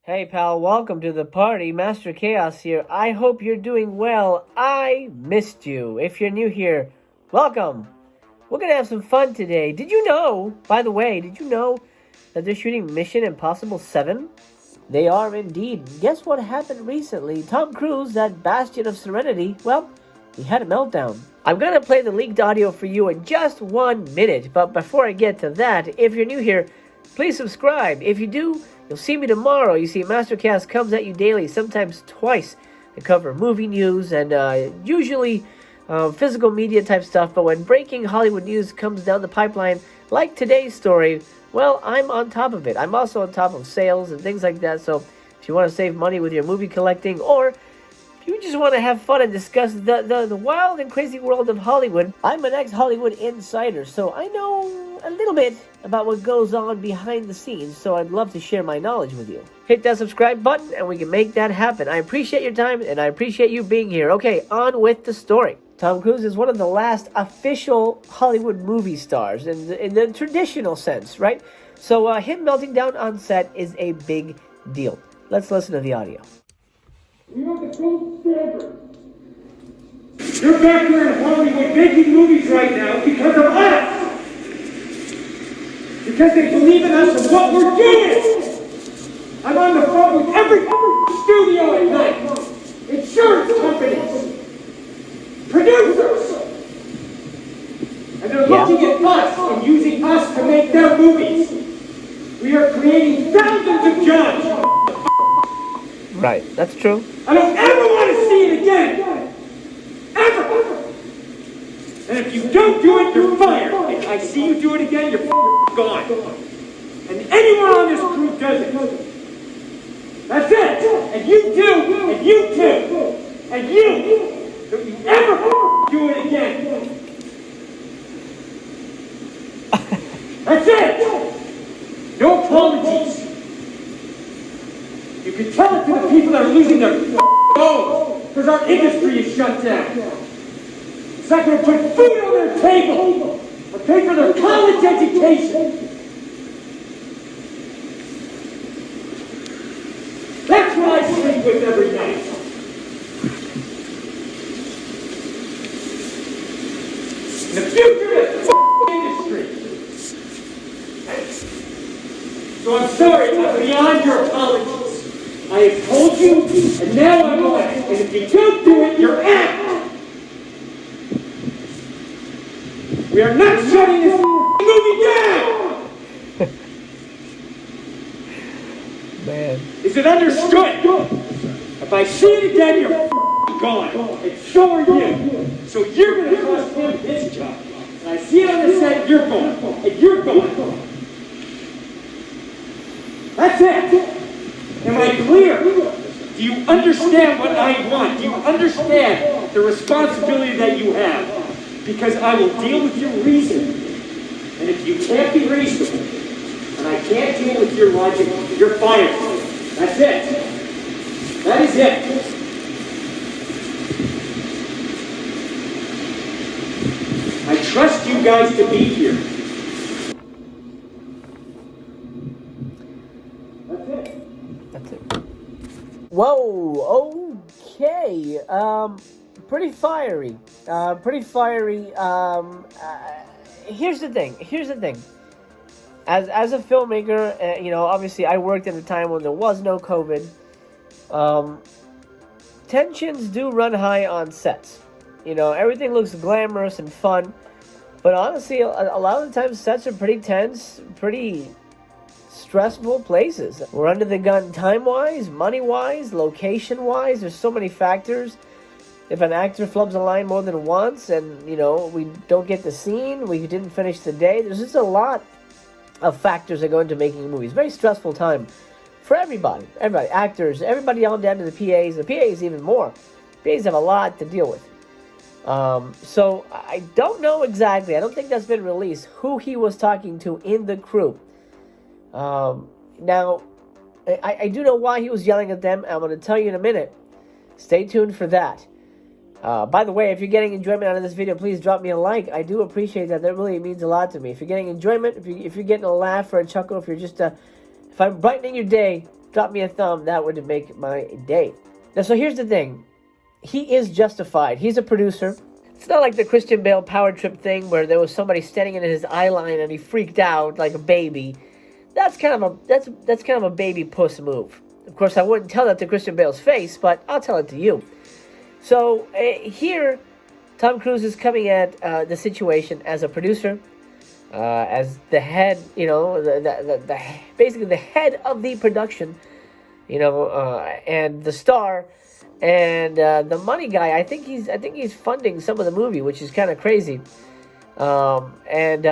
Hey pal, welcome to the party. Master Chaos here. I hope you're doing well. I missed you. If you're new here, welcome. We're gonna have some fun today. Did you know, by the way, that they're shooting Mission Impossible 7? They are indeed. Guess what happened recently? Tom Cruise, that bastion of serenity, well, he had a meltdown. I'm gonna play the leaked audio for you in just 1 minute, but before I get to that, if you're new here, please subscribe. If you do, you'll see me tomorrow. You see, Mastercast comes at you daily, sometimes twice, to cover movie news and usually physical media type stuff. But when breaking Hollywood news comes down the pipeline, like today's story, well, I'm on top of it. I'm also on top of sales and things like that. So if you want to save money with your movie collecting, or if you just want to have fun and discuss the wild and crazy world of Hollywood, I'm an ex-Hollywood insider, so I know a little bit about what goes on behind the scenes, so I'd love to share my knowledge with you. Hit that subscribe button and we can make that happen. I appreciate your time and I appreciate you being here. Okay, on with the story. Tom Cruise is one of the last official Hollywood movie stars in the traditional sense, right? So him melting down on set is a big deal. Let's listen to the audio. We are the gold standard. You're back here in Hollywood making movies right now because of us. Because they believe in us and what we're doing. I'm on the phone with every studio at night. Insurance companies. Producers. And they're looking at us and using us to make their movies. We are creating thousands of jobs. Right, that's true. I don't ever want to see it again! Ever! And if you don't do it, you're fired. If I see you do it again, you're gone. And anyone on this crew does it. That's it! And you too! And you too! And you! Don't you ever do it again! That's it! No apologies! You can tell it to the people that are losing their phones because our industry is shut down. It's not going to put food on their table or pay for their college education. That's what I sleep with every night. The future is industry. So I'm sorry, I'm beyond your apologies. I have told you, and now I'm on it. And if you don't do it, you're out. We are not shutting this movie down. Man. Is it understood? If I see it again, you're gone. And so are you. So you're going to cost him his job. And I see it on the set, you're gone. And you're gone. That's it. Am I clear? Do you understand what I want? Do you understand the responsibility that you have? Because I will deal with your reason. And if you can't be reasonable, and I can't deal with your logic, you're fired. That's it. That is it. I trust you guys to be here. Whoa, okay. Pretty fiery. Here's the thing. As a filmmaker, obviously I worked at a time when there was no COVID. Tensions do run high on sets. Everything looks glamorous and fun. But honestly, a lot of the times sets are pretty tense, pretty stressful places. We're under the gun time-wise, money-wise, location-wise. There's so many factors. If an actor flubs a line more than once and, we don't get the scene, we didn't finish the day, there's just a lot of factors that go into making movies. Very stressful time for everybody, actors, everybody on down to the PAs. The PAs even more. PAs have a lot to deal with. So I don't know exactly, I don't think that's been released, who he was talking to in the crew. Now, I do know why he was yelling at them. I'm going to tell you in a minute. Stay tuned for that. By the way, if you're getting enjoyment out of this video, please drop me a like. I do appreciate that. That really means a lot to me. If you're getting enjoyment, if you're getting a laugh or a chuckle, if you're just if I'm brightening your day, drop me a thumb. That would make my day. Now, so here's the thing. He is justified. He's a producer. It's not like the Christian Bale power trip thing where there was somebody standing in his eye line and he freaked out like a baby. That's kind of a baby puss move. Of course, I wouldn't tell that to Christian Bale's face, but I'll tell it to you. So here, Tom Cruise is coming at the situation as a producer, as the head, basically the head of the production, and the star, and the money guy. I think he's funding some of the movie, which is kind of crazy. And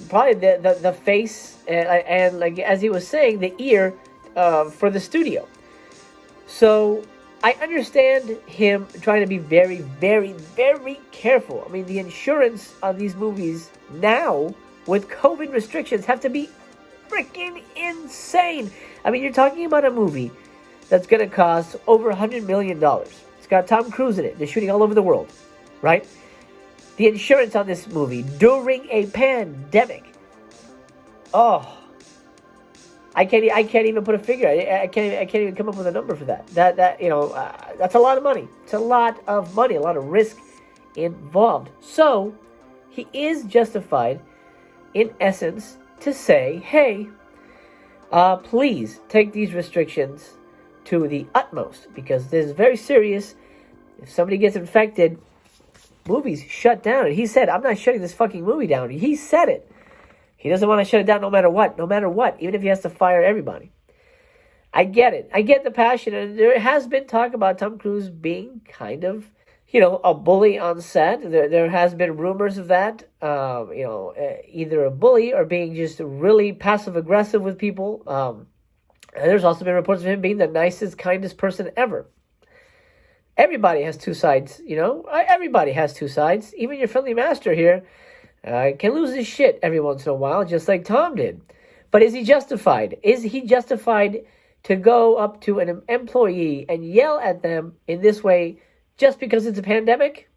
probably the face and like as he was saying, the ear for the studio. So I understand him trying to be very, very, very careful. I mean, the insurance on these movies now with COVID restrictions have to be freaking insane. I mean, you're talking about a movie that's going to cost over $100 million. It's got Tom Cruise in it. They're shooting all over the world, right? The insurance on this movie during a pandemic. Oh, I can't even put a figure. I can't even come up with a number for that. That's a lot of money. It's a lot of money, a lot of risk involved. So he is justified, in essence, to say, hey, please take these restrictions to the utmost, because this is very serious. If somebody gets infected, movies shut down. And he said, I'm not shutting this fucking movie down. He said it. He doesn't want to shut it down no matter what, even if he has to fire everybody. I get it. I get the passion. And there has been talk about Tom Cruise being kind of, a bully on set. There has been rumors of that, either a bully or being just really passive-aggressive with people. And there's also been reports of him being the nicest, kindest person ever. Everybody has two sides, Everybody has two sides. Even your friendly master here can lose his shit every once in a while, just like Tom did. But is he justified? Is he justified to go up to an employee and yell at them in this way just because it's a pandemic?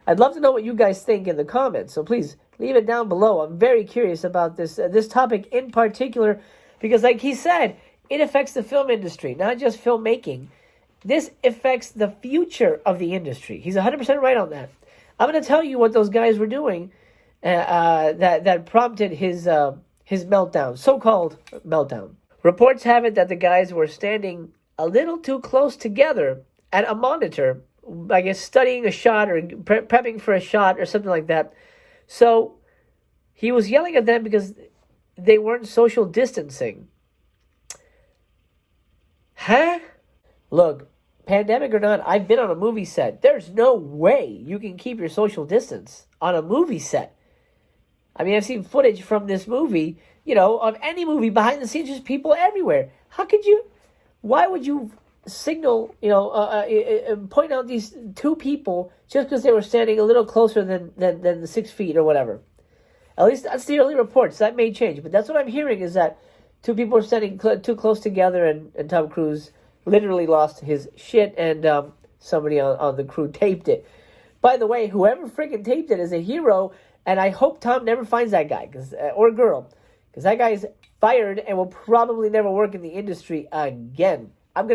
I'd love to know what you guys think in the comments, so please leave it down below. I'm very curious about this topic in particular, because like he said, it affects the film industry, not just filmmaking. This affects the future of the industry. He's 100% right on that. I'm going to tell you what those guys were doing that prompted his meltdown, so-called meltdown. Reports have it that the guys were standing a little too close together at a monitor, I guess studying a shot or prepping for a shot or something like that. So he was yelling at them because they weren't social distancing. Huh? Look, pandemic or not, I've been on a movie set. There's no way you can keep your social distance on a movie set. I mean, I've seen footage from this movie, of any movie behind the scenes, just people everywhere. Why would you signal, point out these two people just because they were standing a little closer than the 6 feet or whatever? At least that's the early reports. That may change, but that's what I'm hearing, is that two people are standing too close together, and Tom Cruise literally lost his shit, and somebody on the crew taped it. By the way, whoever freaking taped it is a hero, and I hope Tom never finds that guy or girl, because that guy is fired and will probably never work in the industry again. I'm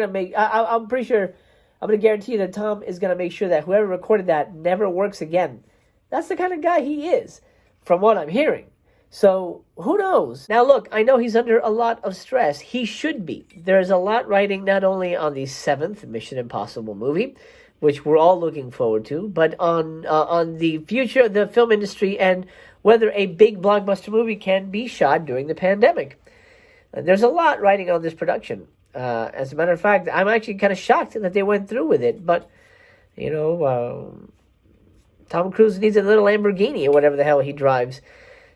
pretty sure, I'm going to guarantee you that Tom is going to make sure that whoever recorded that never works again. That's the kind of guy he is, from what I'm hearing. So, who knows? Now, look, I know he's under a lot of stress. He should be. There's a lot riding not only on the 7th Mission Impossible movie, which we're all looking forward to, but on the future of the film industry and whether a big blockbuster movie can be shot during the pandemic. There's a lot riding on this production. As a matter of fact, I'm actually kind of shocked that they went through with it, but, Tom Cruise needs a little Lamborghini or whatever the hell he drives.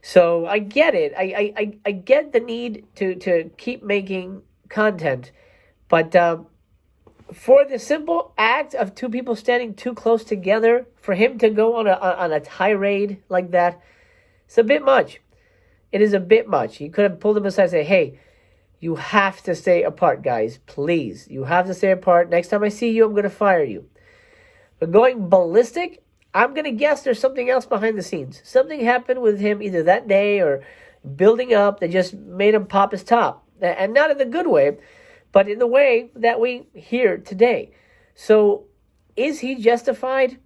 So I get it. I get the need to keep making content, but for the simple act of two people standing too close together, for him to go on a tirade like that, it's a bit much. It is a bit much. He could have pulled them aside and say, hey, you have to stay apart, guys. Please. You have to stay apart. Next time I see you, I'm going to fire you. But going ballistic, I'm going to guess there's something else behind the scenes. Something happened with him either that day or building up that just made him pop his top. And not in the good way, but in the way that we hear today. So is he justified?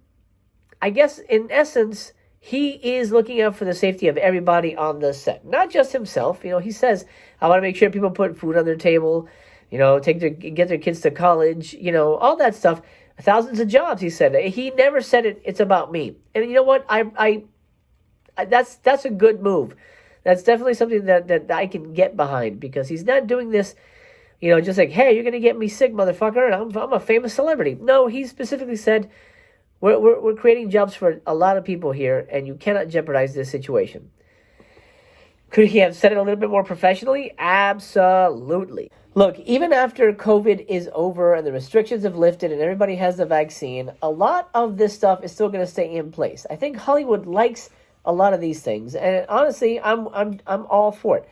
I guess in essence, he is looking out for the safety of everybody on the set, not just himself. He says, I want to make sure people put food on their table, get their kids to college, all that stuff. Thousands of jobs, he said. He never said it's about me. And you know what? That's a good move. That's definitely something that I can get behind, because he's not doing this, just like, hey, you're going to get me sick, motherfucker, and I'm a famous celebrity. No, he specifically said, we're creating jobs for a lot of people here, and you cannot jeopardize this situation. Could he have said it a little bit more professionally? Absolutely. Look, even after COVID is over and the restrictions have lifted and everybody has the vaccine, a lot of this stuff is still going to stay in place. I think Hollywood likes a lot of these things, and honestly, I'm all for it.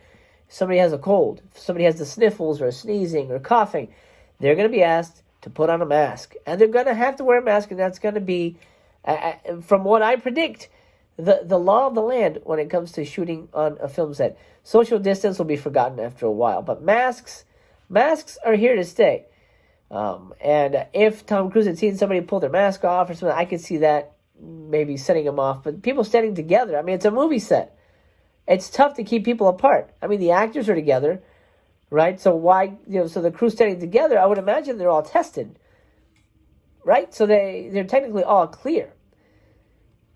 If somebody has a cold, if somebody has the sniffles or sneezing or coughing, they're going to be asked to put on a mask, and they're going to have to wear a mask, and that's going to be, from what I predict, the law of the land when it comes to shooting on a film set. Social distance will be forgotten after a while, but masks are here to stay. And if Tom Cruise had seen somebody pull their mask off or something, I could see that maybe setting him off. But people standing together, it's a movie set. It's tough to keep people apart. The actors are together, right? So why, so the crew standing together, I would imagine they're all tested, right? So they're technically all clear.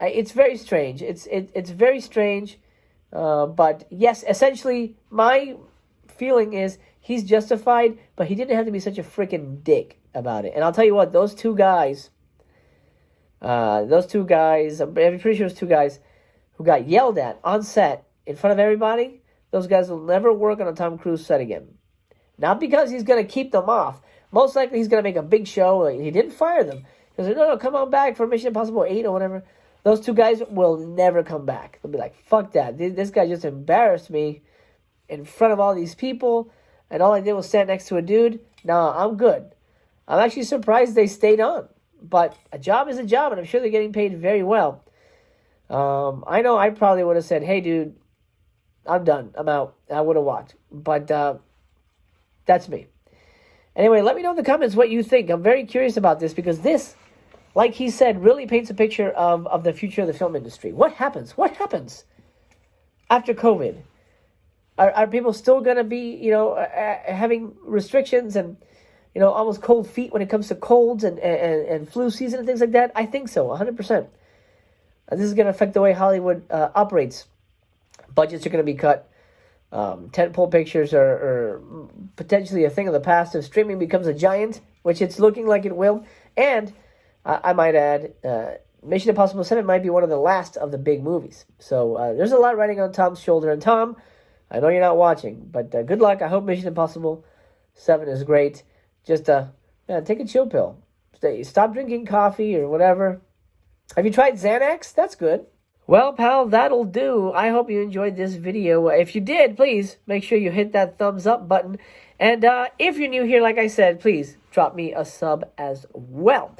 It's very strange. It's very strange. But yes, essentially, my feeling is he's justified, but he didn't have to be such a freaking dick about it. And I'll tell you what, those two guys, I'm pretty sure those two guys who got yelled at on set in front of everybody, those guys will never work on a Tom Cruise set again. Not because he's going to keep them off. Most likely he's going to make a big show. He didn't fire them. He said, no, come on back for Mission Impossible 8 or whatever. Those two guys will never come back. They'll be like, fuck that. This guy just embarrassed me in front of all these people, and all I did was stand next to a dude. Nah, I'm good. I'm actually surprised they stayed on. But a job is a job, and I'm sure they're getting paid very well. I know I probably would have said, hey, dude, I'm done. I'm out. I would have walked. But that's me. Anyway, let me know in the comments what you think. I'm very curious about this, because this, like he said, really paints a picture of the future of the film industry. What happens? What happens after COVID? Are people still going to be, having restrictions and, almost cold feet when it comes to colds and flu season and things like that? I think so, 100%. This is going to affect the way Hollywood operates. Budgets are going to be cut. Tentpole pictures are potentially a thing of the past if streaming becomes a giant, which it's looking like it will. And I might add, Mission Impossible 7 might be one of the last of the big movies. So there's a lot riding on Tom's shoulder. And Tom, I know you're not watching, but good luck. I hope Mission Impossible 7 is great. Just take a chill pill. Stop drinking coffee or whatever. Have you tried Xanax? That's good. Well, pal, that'll do. I hope you enjoyed this video. If you did, please make sure you hit that thumbs up button. And if you're new here, like I said, please drop me a sub as well.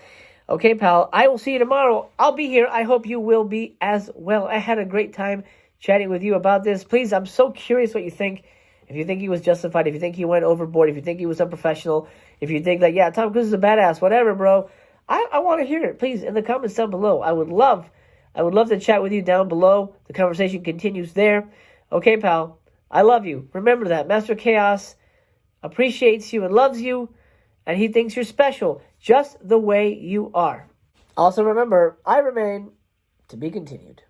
Okay, pal, I will see you tomorrow. I'll be here. I hope you will be as well. I had a great time chatting with you about this. Please, I'm so curious what you think. If you think he was justified, if you think he went overboard, if you think he was unprofessional, if you think like, yeah, Tom Cruise is a badass, whatever, bro. I want to hear it. Please, in the comments down below. I would love to chat with you down below. The conversation continues there. Okay, pal, I love you. Remember that. Master Chaos appreciates you and loves you, and he thinks you're special, just the way you are. Also remember, I remain to be continued.